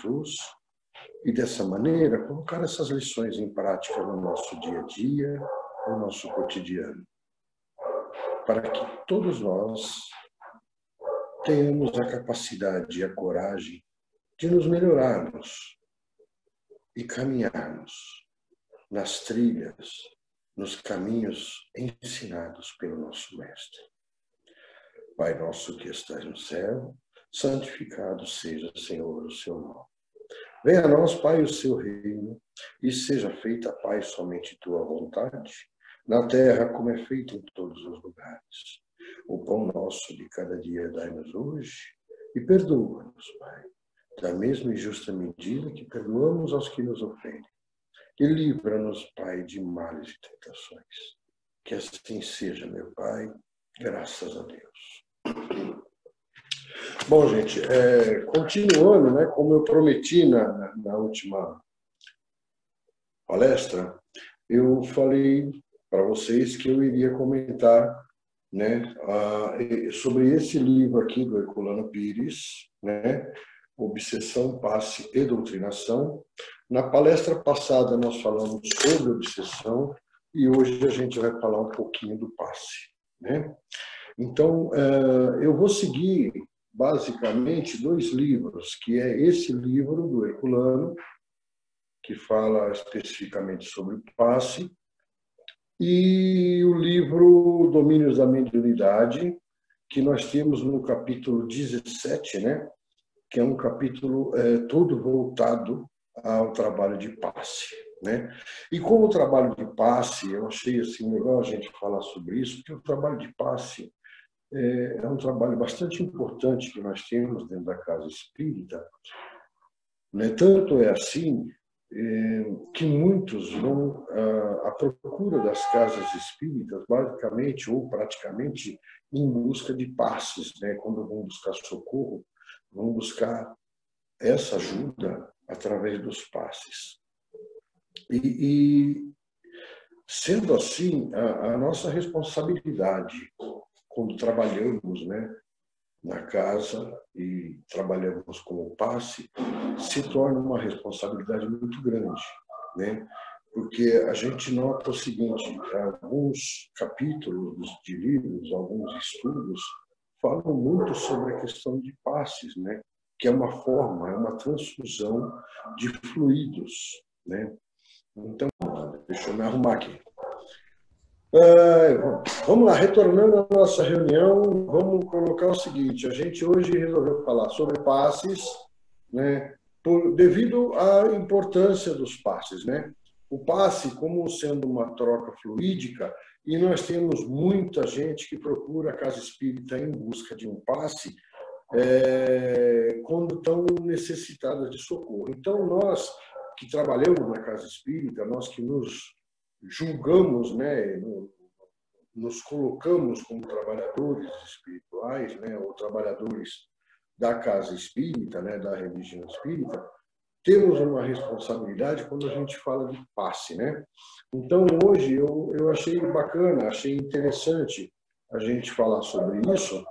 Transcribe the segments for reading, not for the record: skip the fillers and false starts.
Jesus e, dessa maneira, colocar essas lições em prática no nosso dia a dia, no nosso cotidiano, para que todos nós tenhamos a capacidade e a coragem de nos melhorarmos e caminharmos nas trilhas, nos caminhos ensinados pelo nosso Mestre. Pai nosso que estás no céu, santificado seja, Senhor, o seu nome. Venha a nós, Pai, o seu reino, e seja feita, Pai, somente tua vontade, na terra como é feita em todos os lugares. O pão nosso de cada dia dai-nos hoje, e perdoa-nos, Pai, da mesma e justa medida que perdoamos aos que nos ofendem. E livra-nos, Pai, de males e tentações. Que assim seja, meu Pai, graças a Deus. Bom, gente, continuando, né, como eu prometi na última palestra, eu falei para vocês que eu iria comentar, né, sobre esse livro aqui do Herculano Pires, né, Obsessão, Passe e Doutrinação. Na palestra passada nós falamos sobre obsessão e hoje a gente vai falar um pouquinho do passe, né? Então, eu vou seguir basicamente dois livros, que é esse livro do Herculano, que fala especificamente sobre o passe, e o livro Domínios da Mediunidade, que nós temos no capítulo 17, né? Que é um capítulo todo voltado ao trabalho de passe, né? E como o trabalho de passe, eu achei assim legal a gente falar sobre isso, porque o trabalho de passe é um trabalho bastante importante que nós temos dentro da casa espírita, né? Tanto é assim que muitos vão à procura das casas espíritas, basicamente ou praticamente em busca de passes, né? Quando vão buscar socorro, vão buscar essa ajuda através dos passes. E sendo assim, a nossa responsabilidade quando trabalhamos, né, na casa e trabalhamos com o passe, se torna uma responsabilidade muito grande, né? Porque a gente nota o seguinte, alguns capítulos de livros, alguns estudos, falam muito sobre a questão de passes, né? Que é uma forma, é uma transfusão de fluidos, né? Então, deixa eu me arrumar aqui. Vamos lá, retornando à nossa reunião, vamos colocar o seguinte, a gente hoje resolveu falar sobre passes, né, devido à importância dos passes, né? O passe como sendo uma troca fluídica, e nós temos muita gente que procura a casa espírita em busca de um passe quando estão necessitadas de socorro. Então, nós que trabalhamos na casa espírita, nós que nos julgamos, né, nos colocamos como trabalhadores espirituais, né, ou trabalhadores da casa espírita, né, da religião espírita, temos uma responsabilidade quando a gente fala de passe, né? Então, hoje eu achei bacana, achei interessante a gente falar sobre isso,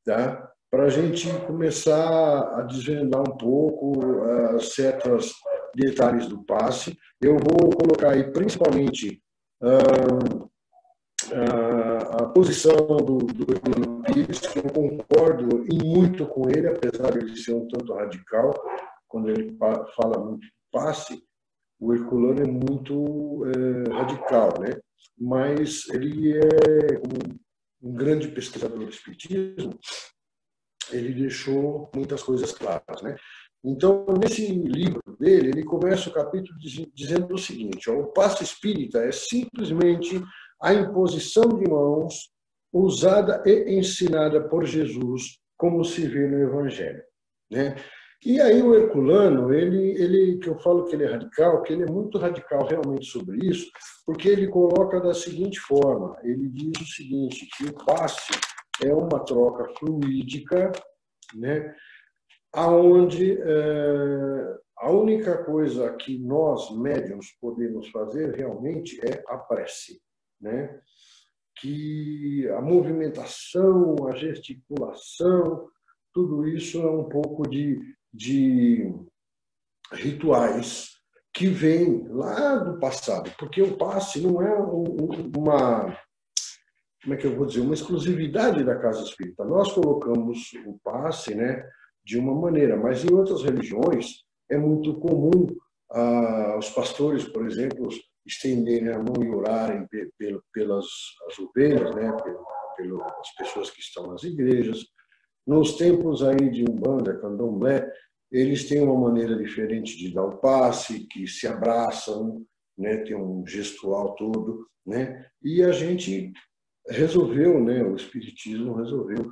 tá? Para a gente começar a desvendar um pouco certos detalhes do passe. Eu vou colocar aí principalmente a posição do Herculano Pires, que eu concordo em muito com ele, apesar de ele ser um tanto radical, quando ele fala muito de passe, o Herculano é muito radical, né? Mas ele é um grande pesquisador do espiritismo, ele deixou muitas coisas claras, né? Então, nesse livro dele, ele começa o capítulo dizendo o seguinte, ó, o passe espírita é simplesmente a imposição de mãos usada e ensinada por Jesus, como se vê no Evangelho, né? E aí o Herculano, ele que eu falo que ele é radical, que ele é muito radical realmente sobre isso, porque ele coloca da seguinte forma, ele diz o seguinte, que o passe é uma troca fluídica, né, aonde a única coisa que nós, médiuns, podemos fazer realmente é a prece, né? Que a movimentação, a gesticulação, tudo isso é um pouco de rituais que vêm lá do passado, porque o passe não é uma, como é que eu vou dizer, uma exclusividade da casa espírita. Nós colocamos o passe, né, de uma maneira, mas em outras religiões é muito comum os pastores, por exemplo, estenderem a mão e orarem pelas as ovelhas, né, pelas pessoas que estão nas igrejas. Nos templos aí de Umbanda, Candomblé, eles têm uma maneira diferente de dar o passe, que se abraçam, né, tem um gestual todo, né, e a gente resolveu, né, o Espiritismo resolveu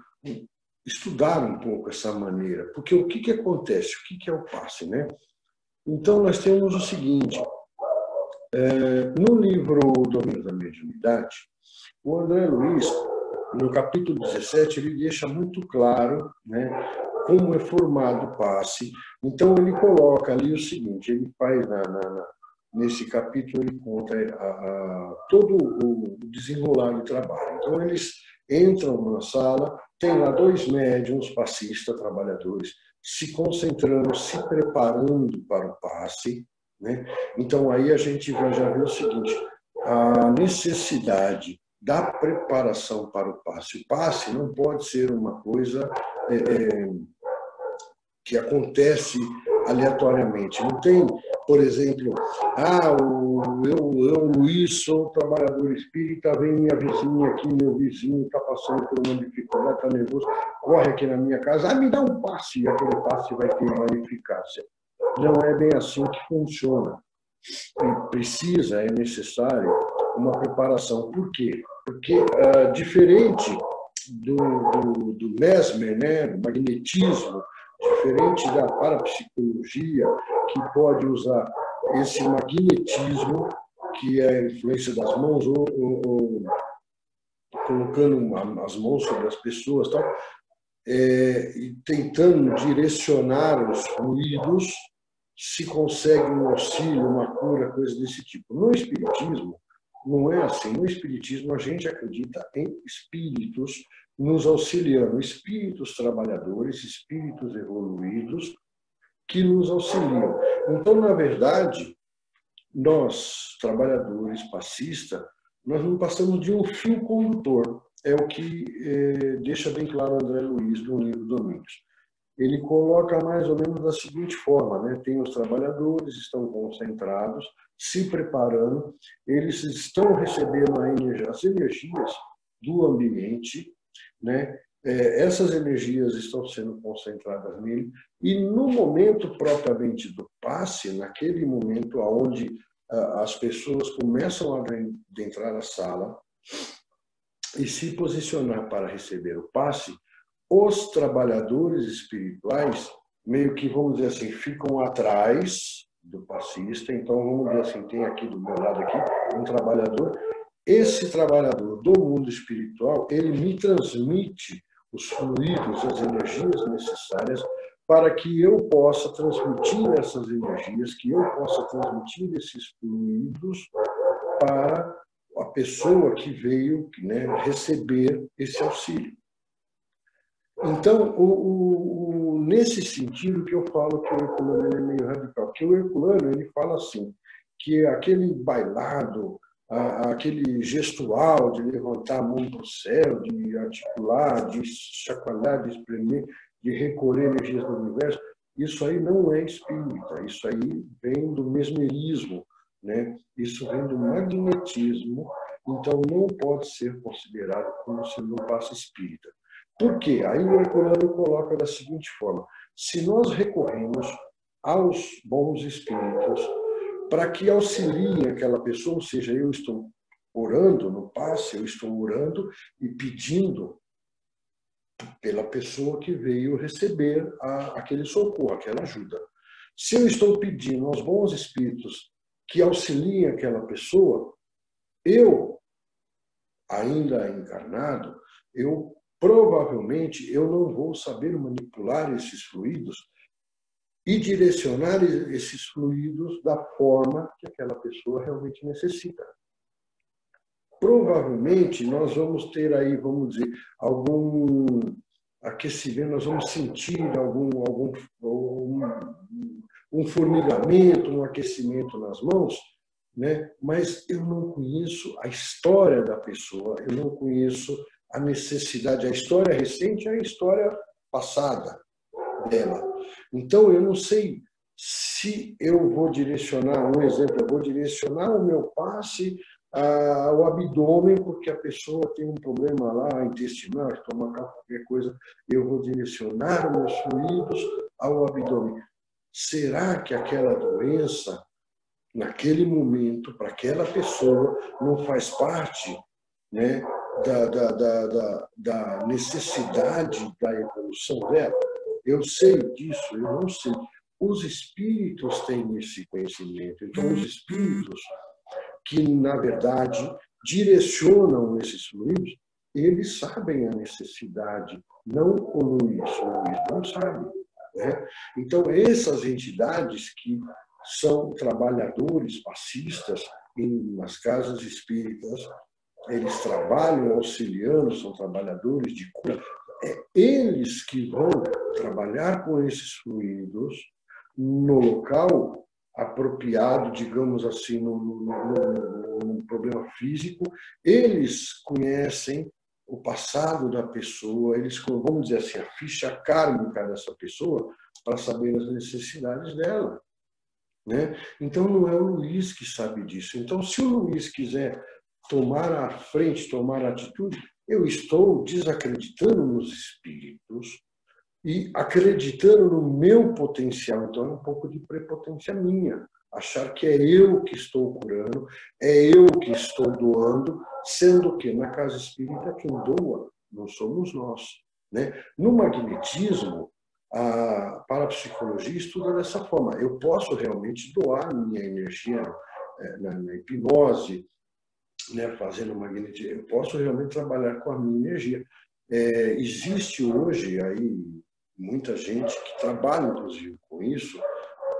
estudar um pouco essa maneira, porque o que acontece, o que é o passe, né? Então nós temos o seguinte, no livro Domínio da Mediunidade, o André Luiz, no capítulo 17, ele deixa muito claro, né, como é formado o passe. Então ele coloca ali o seguinte, ele faz nesse capítulo, ele conta todo o desenrolar do trabalho. Então eles entram na sala, tem lá 2 médiuns, passistas, trabalhadores, se concentrando, se preparando para o passe, né? Então aí a gente já vê o seguinte, a necessidade da preparação para o passe. O passe não pode ser uma coisa que acontece aleatoriamente. Não tem, por exemplo, eu Luiz, sou trabalhador espírita, vem minha vizinha aqui, meu vizinho está passando por uma dificuldade, está nervoso, corre aqui na minha casa, me dá um passe, e aquele passe vai ter uma eficácia. Não é bem assim que funciona. E precisa, é necessário uma preparação. Por quê? Porque, diferente do Mesmer, né, do magnetismo, diferente da parapsicologia, que pode usar esse magnetismo, que é a influência das mãos, ou colocando as mãos sobre as pessoas, tal, e tentando direcionar os fluidos, se consegue um auxílio, uma cura, coisa desse tipo. No Espiritismo, não é assim. No Espiritismo, a gente acredita em espíritos nos auxiliando, espíritos trabalhadores, espíritos evoluídos, que nos auxiliam. Então, na verdade, nós, trabalhadores, passistas, nós não passamos de um fio condutor. É o que deixa bem claro André Luiz no livro Domínios. Ele coloca mais ou menos da seguinte forma, né? Tem os trabalhadores, estão concentrados, se preparando, eles estão recebendo as energias do ambiente, né? Essas energias estão sendo concentradas nele, e no momento propriamente do passe, naquele momento onde as pessoas começam a adentrar a sala e se posicionar para receber o passe, os trabalhadores espirituais, meio que, vamos dizer assim, ficam atrás do passista. Então, vamos dizer assim, tem aqui do meu lado aqui um trabalhador. Esse trabalhador do mundo espiritual, ele me transmite os fluidos, as energias necessárias para que eu possa transmitir essas energias, que eu possa transmitir esses fluidos para a pessoa que veio, né, receber esse auxílio. Então, nesse sentido que eu falo que o Herculano é meio radical, que o Herculano ele fala assim, que aquele bailado, aquele gestual de levantar a mão para o céu, de articular, de chacoalhar, de espremer, de recolher energias do universo, isso aí não é espírita, isso aí vem do mesmerismo, né? Isso vem do magnetismo, então não pode ser considerado como sendo um passe espírita. Por quê? Aí o Herculano coloca da seguinte forma, se nós recorremos aos bons espíritos para que auxiliem aquela pessoa, ou seja, eu estou orando no passe, eu estou orando e pedindo pela pessoa que veio receber aquele socorro, aquela ajuda. Se eu estou pedindo aos bons espíritos que auxiliem aquela pessoa, eu, ainda encarnado, provavelmente eu não vou saber manipular esses fluidos e direcionar esses fluidos da forma que aquela pessoa realmente necessita. Provavelmente nós vamos ter aí, vamos dizer, algum aquecimento, nós vamos sentir um um formigamento, um aquecimento nas mãos, né? Mas eu não conheço a história da pessoa, eu não conheço a necessidade. A história recente é a história passada dela. Então, eu não sei se eu vou direcionar, um exemplo, eu vou direcionar o meu passe ao abdômen, porque a pessoa tem um problema lá intestinal, estomacal, qualquer coisa, eu vou direcionar os meus fluidos ao abdômen. Será que aquela doença, naquele momento, para aquela pessoa, não faz parte, né, da necessidade da evolução dela? Eu sei disso, eu não sei. Os espíritos têm esse conhecimento. Então, os espíritos que, na verdade, direcionam esses fluidos, eles sabem a necessidade, não o Luiz não sabe, né? Então, essas entidades que são trabalhadores passistas nas casas espíritas, eles trabalham auxiliando, são trabalhadores de cura, é eles que vão trabalhar com esses fluidos no local apropriado, digamos assim, no problema físico. Eles conhecem o passado da pessoa, eles, vamos dizer assim, a ficha kármica dessa pessoa para saber as necessidades dela, né? Então, não é o Luiz que sabe disso. Então, se o Luiz quiser tomar a frente, tomar a atitude, eu estou desacreditando nos espíritos e acreditando no meu potencial. Então, é um pouco de prepotência minha. Achar que é eu que estou curando, é eu que estou doando, sendo que na casa espírita quem doa não somos nós, né? No magnetismo, a parapsicologia estuda dessa forma. Eu posso realmente doar minha energia na hipnose, né, fazendo magnetismo. Eu posso realmente trabalhar com a minha energia. Existe hoje aí muita gente que trabalha, inclusive, com isso,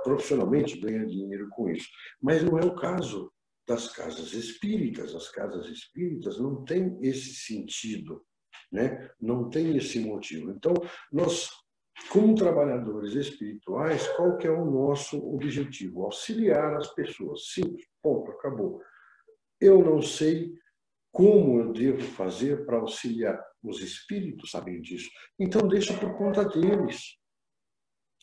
profissionalmente ganha dinheiro com isso. Mas não é o caso das casas espíritas. As casas espíritas não têm esse sentido, né? Não tem esse motivo. Então, nós, como trabalhadores espirituais, qual que é o nosso objetivo? Auxiliar as pessoas. Simples, ponto, acabou. Eu não sei como eu devo fazer para auxiliar. Os espíritos sabem disso. Então, deixa por conta deles.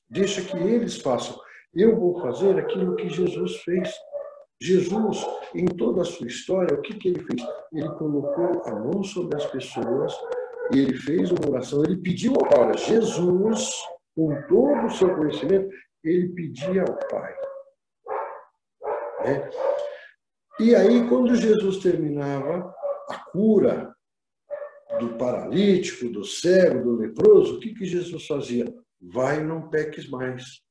Deixa que eles façam. Eu vou fazer aquilo que Jesus fez. Jesus, em toda a sua história, o que ele fez? Ele colocou a mão sobre as pessoas e ele fez uma oração. Ele pediu ao Pai. Jesus, com todo o seu conhecimento, ele pedia ao Pai, né? E aí, quando Jesus terminava a cura do paralítico, do cego, do leproso, o que Jesus fazia? Vai, não peques mais.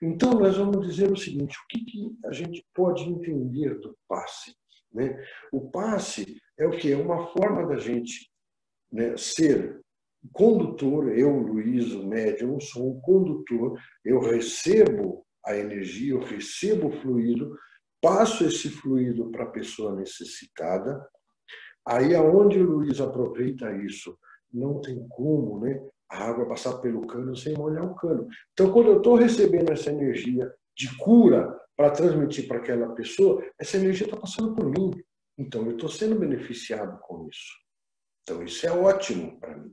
Então, nós vamos dizer o seguinte, o que a gente pode entender do passe, né? O passe é o quê? É uma forma da gente, né, ser condutor. Eu, Luiz, o médium, sou um condutor, eu recebo a energia, eu recebo o fluido, passo esse fluido para a pessoa necessitada. Aí, aonde o Luiz aproveita isso, não tem como, né, a água passar pelo cano sem molhar o cano. Então, quando eu estou recebendo essa energia de cura para transmitir para aquela pessoa, essa energia está passando por mim. Então, eu estou sendo beneficiado com isso. Então, isso é ótimo para mim.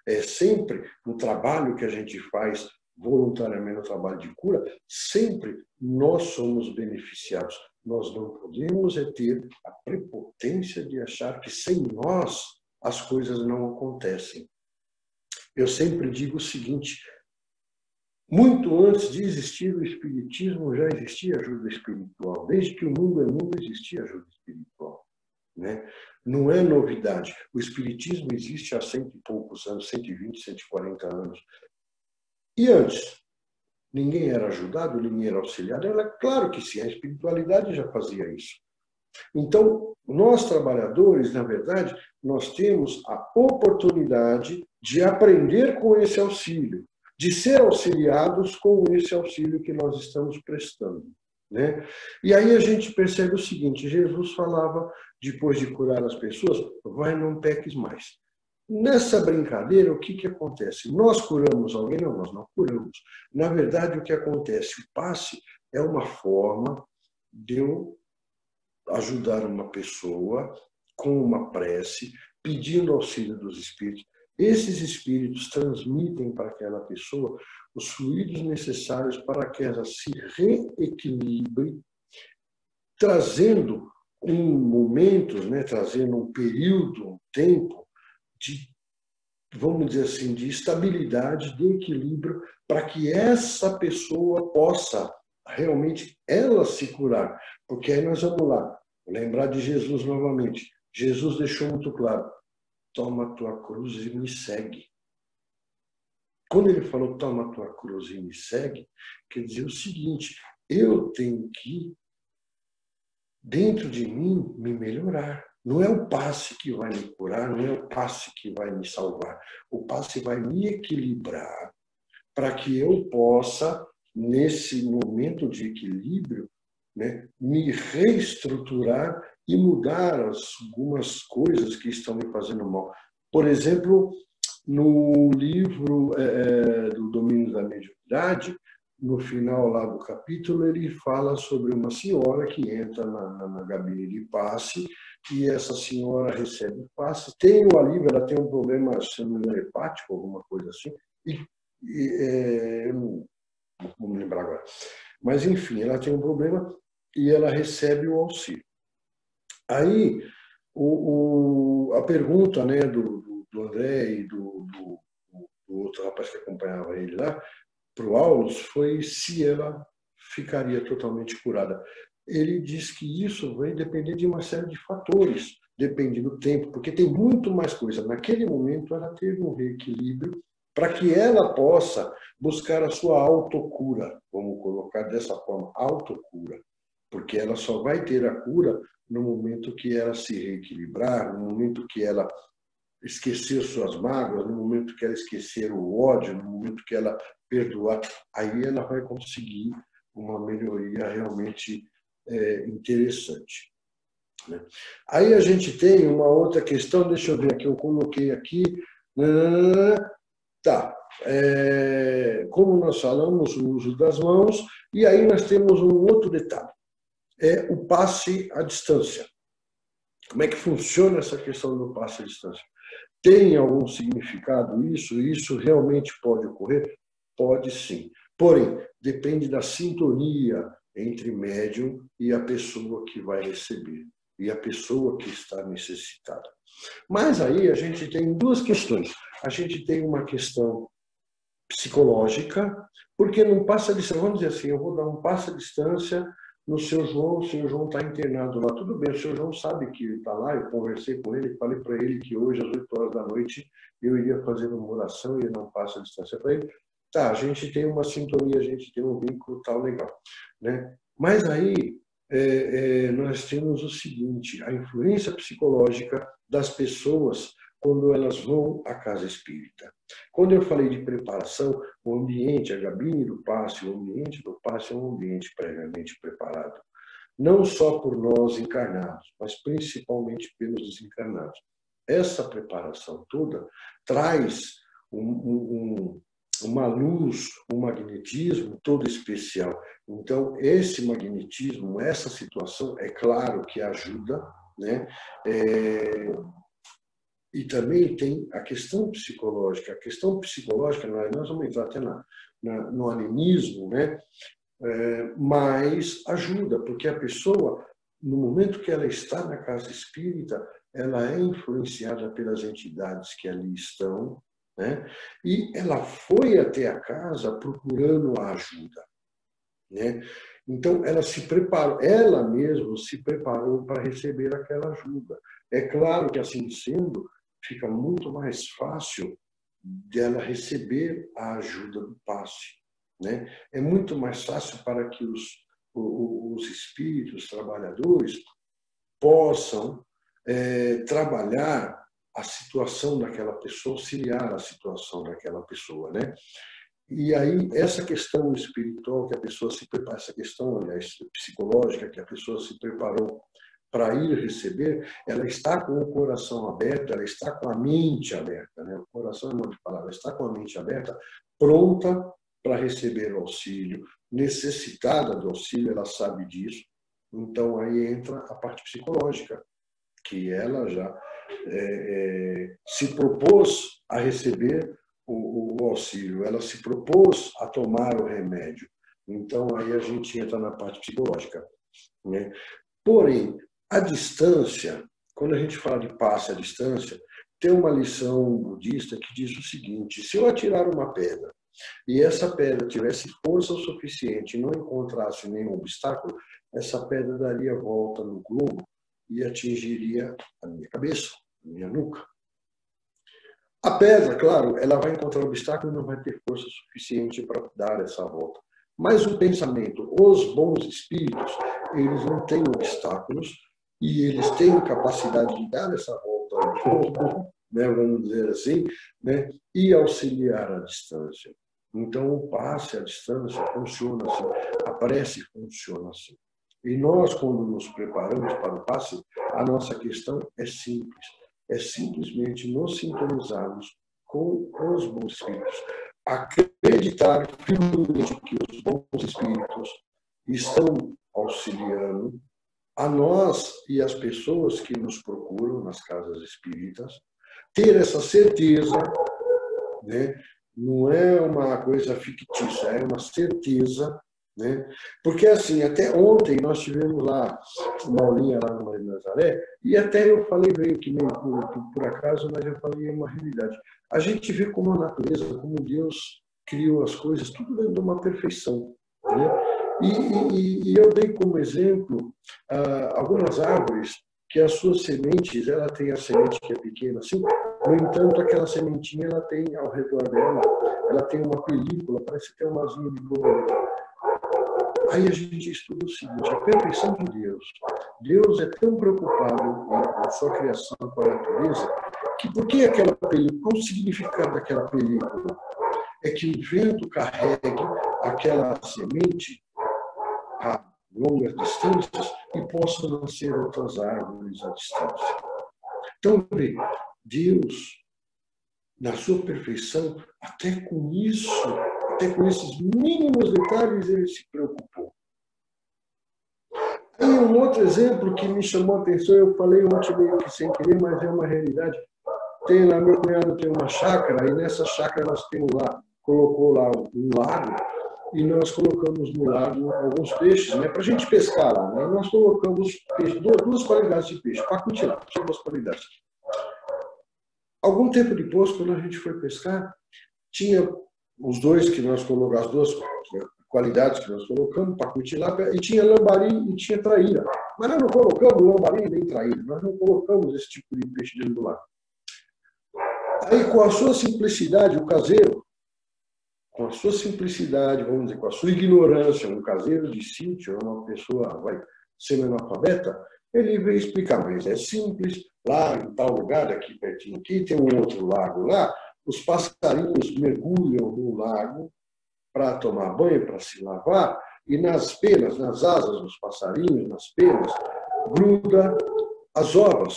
É sempre no trabalho que a gente faz voluntariamente, no trabalho de cura, sempre nós somos beneficiados. Nós não podemos ter a prepotência de achar que sem nós as coisas não acontecem. Eu sempre digo o seguinte, muito antes de existir o Espiritismo, já existia ajuda espiritual. Desde que o mundo é mundo, existia ajuda espiritual, né? Não é novidade. O Espiritismo existe há 100 e poucos anos, 120, 140 anos. E antes? Ninguém era ajudado, ninguém era auxiliado? Claro que sim, a espiritualidade já fazia isso. Então, nós trabalhadores, na verdade, nós temos a oportunidade de aprender com esse auxílio, de ser auxiliados com esse auxílio que nós estamos prestando, né? E aí a gente percebe o seguinte, Jesus falava, depois de curar as pessoas, vai, não peques mais. Nessa brincadeira, o que acontece? Nós curamos alguém? Não, nós não curamos. Na verdade, o que acontece? O passe é uma forma de eu ajudar uma pessoa com uma prece, pedindo auxílio dos espíritos. Esses espíritos transmitem para aquela pessoa os fluidos necessários para que ela se reequilibre, trazendo um momento, trazendo um período, um tempo de, vamos dizer assim, de estabilidade, de equilíbrio, para que essa pessoa possa realmente ela se curar. Porque aí nós vamos lá, lembrar de Jesus novamente. Jesus deixou muito claro: toma a tua cruz e me segue. Quando ele falou toma a tua cruz e me segue, quer dizer o seguinte: eu tenho que, dentro de mim, me melhorar. Não é o passe que vai me curar, não é o passe que vai me salvar. O passe vai me equilibrar para que eu possa, nesse momento de equilíbrio, me reestruturar e mudar algumas coisas que estão me fazendo mal. Por exemplo, no livro do Domínio da Mediunidade, no final lá do capítulo, ele fala sobre uma senhora que entra na gabine de passe e essa senhora recebe o passe. Tem o alívio, ela tem um problema, se não me engano, hepático, alguma coisa assim, não vou me lembrar agora. Mas, enfim, ela tem um problema e ela recebe o auxílio. Aí, a pergunta do André e do outro rapaz que acompanhava ele lá, para o Aulus, foi se ela ficaria totalmente curada. Ele diz que isso vai depender de uma série de fatores, depende do tempo, porque tem muito mais coisa. Naquele momento, ela teve um reequilíbrio para que ela possa buscar a sua autocura, vamos colocar dessa forma, autocura, porque ela só vai ter a cura no momento que ela se reequilibrar, no momento que ela esquecer suas mágoas, no momento que ela esquecer o ódio, no momento que ela perdoar, aí ela vai conseguir uma melhoria realmente interessante. Aí a gente tem uma outra questão, deixa eu ver aqui, eu coloquei aqui. Tá. Como nós falamos, o uso das mãos, e aí nós temos um outro detalhe, é o passe à distância. Como é que funciona essa questão do passe à distância? Tem algum significado isso? Isso realmente pode ocorrer? Pode sim. Porém, depende da sintonia entre médium e a pessoa que vai receber, e a pessoa que está necessitada. Mas aí a gente tem duas questões. A gente tem uma questão psicológica, porque não passa a distância. Vamos dizer assim, eu vou dar um passo à distância no seu João, o seu João está internado lá. Tudo bem, o seu João sabe que está lá, eu conversei com ele, falei para ele que hoje, às 8 horas da noite, eu iria fazer uma oração e não passo a distância para ele. Tá, a gente tem uma sintonia, a gente tem um vínculo tal legal. Mas aí nós temos o seguinte, a influência psicológica das pessoas quando elas vão à casa espírita. Quando eu falei de preparação, o ambiente, a gabine do passe, o ambiente do passe é um ambiente previamente preparado. Não só por nós encarnados, mas principalmente pelos desencarnados. Essa preparação toda traz uma luz, um magnetismo todo especial. Então, esse magnetismo, essa situação, é claro que ajuda, e também tem a questão psicológica. A questão psicológica, nós vamos entrar até no animismo, mas ajuda, porque a pessoa, no momento que ela está na casa espírita, ela é influenciada pelas entidades que ali estão, e ela foi até a casa procurando a ajuda. Então, ela se preparou, ela mesma se preparou para receber aquela ajuda. É claro que, assim sendo, fica muito mais fácil dela receber a ajuda do passe. É muito mais fácil para que os espíritos trabalhadores possam trabalhar a situação daquela pessoa, auxiliar a situação daquela pessoa, E aí, essa questão espiritual que a pessoa se prepara, essa questão, aliás, psicológica que a pessoa se preparou para ir receber, ela está com o coração aberto, ela está com a mente aberta, né? O coração é uma palavra, está com a mente aberta, pronta para receber o auxílio, necessitada do auxílio, ela sabe disso. Então aí entra a parte psicológica, que ela já se propôs a receber o auxílio, ela se propôs a tomar o remédio. Então aí a gente entra na parte psicológica, né? Porém, a distância, quando a gente fala de passe à distância, tem uma lição budista que diz o seguinte: se eu atirar uma pedra e essa pedra tivesse força o suficiente e não encontrasse nenhum obstáculo, essa pedra daria volta no globo e atingiria a minha cabeça, a minha nuca. A pedra, claro, ela vai encontrar obstáculo e não vai ter força suficiente para dar essa volta. Mas o pensamento, os bons espíritos, eles não têm obstáculos e eles têm capacidade de dar essa volta ao globo, né, vamos dizer assim, né, e auxiliar à distância. Então, o passe à distância funciona assim, a prece funciona assim. E nós, quando nos preparamos para o passe, a nossa questão é simples. É simplesmente nos sintonizarmos com os bons espíritos. Acreditar firmemente que os bons espíritos estão auxiliando a nós e as pessoas que nos procuram nas casas espíritas, ter essa certeza, né? Não é uma coisa fictícia, é uma certeza, né? Porque, assim, até ontem nós tivemos lá uma aulinha lá no Maria Nazaré, e até eu falei meio que meio por acaso, mas eu falei uma realidade. A gente vê como a natureza, como Deus criou as coisas, tudo dentro de uma perfeição, né? E eu dei como exemplo algumas árvores que as suas sementes, ela tem a semente que é pequena assim, no entanto, aquela sementinha, ela tem ao redor dela, ela tem uma película, parece que é uma asinha de borboleta. Aí a gente estuda o seguinte: a perfeição de Deus. Deus é tão preocupado com a sua criação, com a natureza, que por que aquela película? Qual o significado daquela película? É que o vento carregue aquela semente a longas distâncias e possam nascer outras árvores à distância. Então, bem, Deus, na sua perfeição, até com isso, até com esses mínimos detalhes, ele se preocupou. Tem um outro exemplo que me chamou a atenção, eu falei ontem meio que sem querer, mas é uma realidade. Tem lá, meu cunhado tem uma chácara, e nessa chácara nós temos lá, colocou lá um lago, e nós colocamos no lago alguns peixes, né, para a gente pescar lá. Né? Nós colocamos peixe, duas qualidades de peixe, pacuti lá, são duas qualidades. Algum tempo depois, quando a gente foi pescar, tinha os dois que nós colocamos, as duas qualidades que nós colocamos, pacuti-lápia, e tinha lambari e tinha traíra. Mas nós não colocamos lambari nem traíra, nós não colocamos esse tipo de peixe dentro do lago. Aí, com a sua simplicidade, o caseiro, com a sua simplicidade, vamos dizer, com a sua ignorância, um caseiro de sítio, uma pessoa semi-analfabeta, ele veio explicar, mas é simples, lá em tal lugar, aqui pertinho aqui, tem um outro lago lá, os passarinhos mergulham no lago para tomar banho, para se lavar, e nas penas, nas asas dos passarinhos, nas penas, gruda as ovas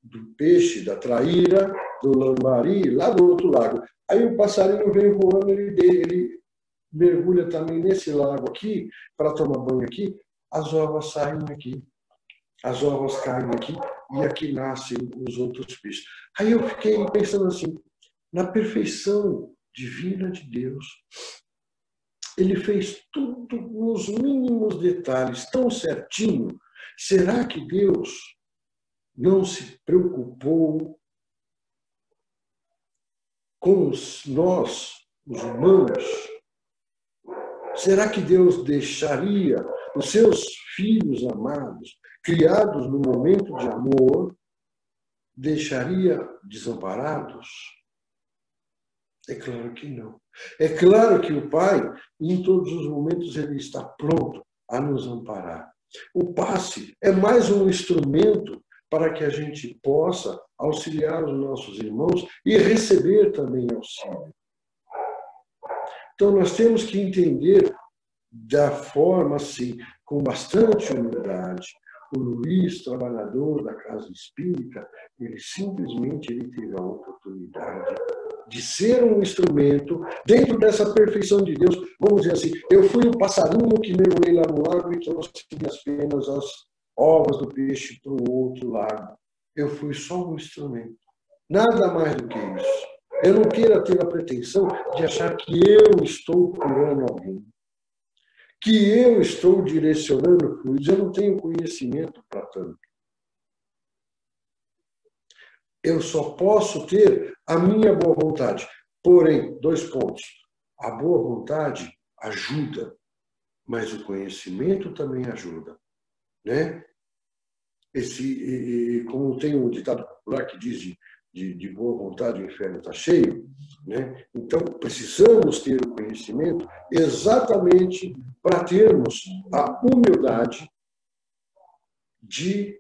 do peixe, da traíra, do lambari, lá do outro lago. Aí o passarinho vem voando, ele mergulha também nesse lago aqui, para tomar banho aqui, as ovas saem aqui, as ovas caem aqui, e aqui nascem os outros peixes. Aí eu fiquei pensando assim, na perfeição divina de Deus, ele fez tudo nos mínimos detalhes, tão certinho. Será que Deus não se preocupou com nós, os humanos? Será que Deus deixaria os seus filhos amados, criados no momento de amor, deixaria desamparados? É claro que não. É claro que o Pai, em todos os momentos, ele está pronto a nos amparar. O passe é mais um instrumento para que a gente possa auxiliar os nossos irmãos e receber também auxílio. Então, nós temos que entender da forma, assim, com bastante humildade, o Luiz, trabalhador da casa espírita, ele simplesmente teve a oportunidade de ser um instrumento dentro dessa perfeição de Deus. Vamos dizer assim, eu fui o passarinho que mergulhei lá no lago e trouxe as penas, as ovas do peixe para o outro lago. Eu fui só um instrumento. Nada mais do que isso. Eu não quero ter a pretensão de achar que eu estou curando alguém, que eu estou direcionando fluidos. Eu não tenho conhecimento para tanto. Eu só posso ter a minha boa vontade. Porém, 2 pontos. A boa vontade ajuda, mas o conhecimento também ajuda, né? Como tem um ditado popular que diz de boa vontade o inferno está cheio, né? Então precisamos ter o conhecimento exatamente para termos a humildade de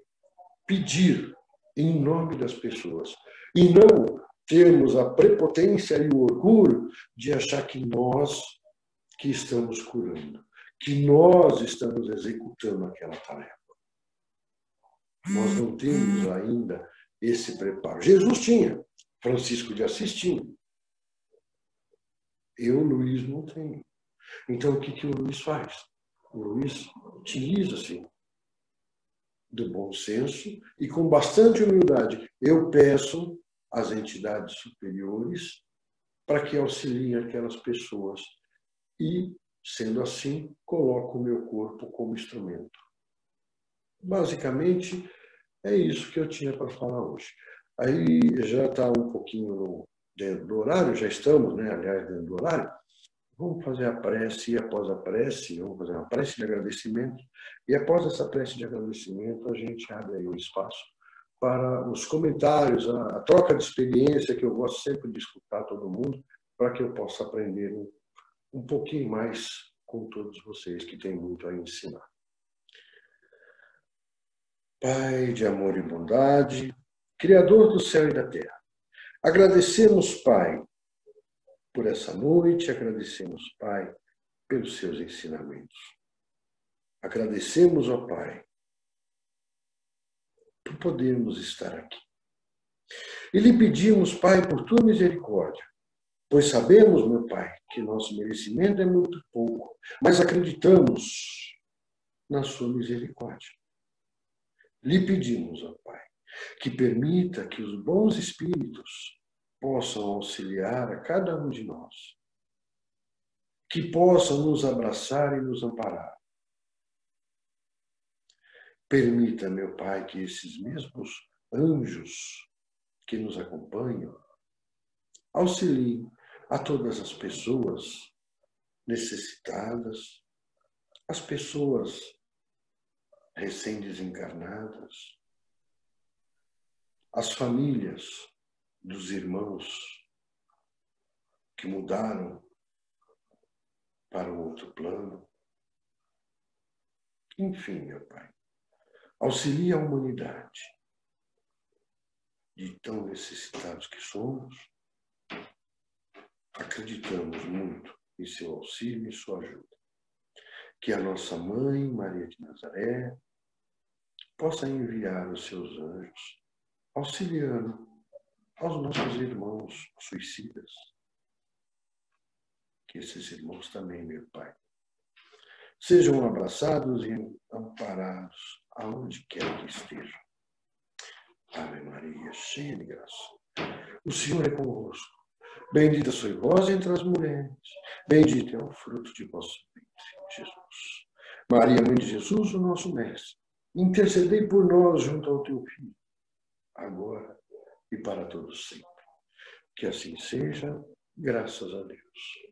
pedir em nome das pessoas e não termos a prepotência e o orgulho de achar que nós que estamos curando, que nós estamos executando aquela tarefa. Nós não temos ainda esse preparo. Jesus tinha, Francisco de Assis tinha. Eu, Luiz, não tenho. Então, o que o Luiz faz? O Luiz utiliza-se do bom senso e com bastante humildade. Eu peço às entidades superiores para que auxiliem aquelas pessoas e, sendo assim, coloco o meu corpo como instrumento. Basicamente, é isso que eu tinha para falar hoje. Aí já está um pouquinho dentro do horário, já estamos, né? Aliás, dentro do horário. Vamos fazer a prece e após a prece, vamos fazer uma prece de agradecimento. E após essa prece de agradecimento, a gente abre aí um espaço para os comentários, a troca de experiência, que eu gosto sempre de escutar todo mundo, para que eu possa aprender um pouquinho mais com todos vocês que têm muito a ensinar. Pai de amor e bondade, Criador do céu e da terra, agradecemos, Pai, por essa noite, agradecemos, Pai, pelos seus ensinamentos. Agradecemos, ó Pai, por podermos estar aqui. E lhe pedimos, Pai, por tua misericórdia, pois sabemos, meu Pai, que nosso merecimento é muito pouco, mas acreditamos na sua misericórdia. Lhe pedimos, ó Pai, que permita que os bons espíritos possam auxiliar a cada um de nós, que possam nos abraçar e nos amparar. Permita, meu Pai, que esses mesmos anjos que nos acompanham auxiliem a todas as pessoas necessitadas, as pessoas recém-desencarnadas, as famílias dos irmãos que mudaram para o outro plano. Enfim, meu Pai, auxilia a humanidade de tão necessitados que somos. Acreditamos muito em seu auxílio e sua ajuda. Que a nossa Mãe, Maria de Nazaré, possa enviar os seus anjos, auxiliando aos nossos irmãos suicidas. Que esses irmãos também, meu Pai, sejam abraçados e amparados aonde quer que estejam. Ave Maria, cheia de graça, o Senhor é convosco. Bendita sois vós entre as mulheres, bendito é o fruto de vosso ventre, Jesus. Maria, Mãe de Jesus, o nosso Mestre, intercedei por nós junto ao teu Filho, agora e para todos sempre. Que assim seja, graças a Deus.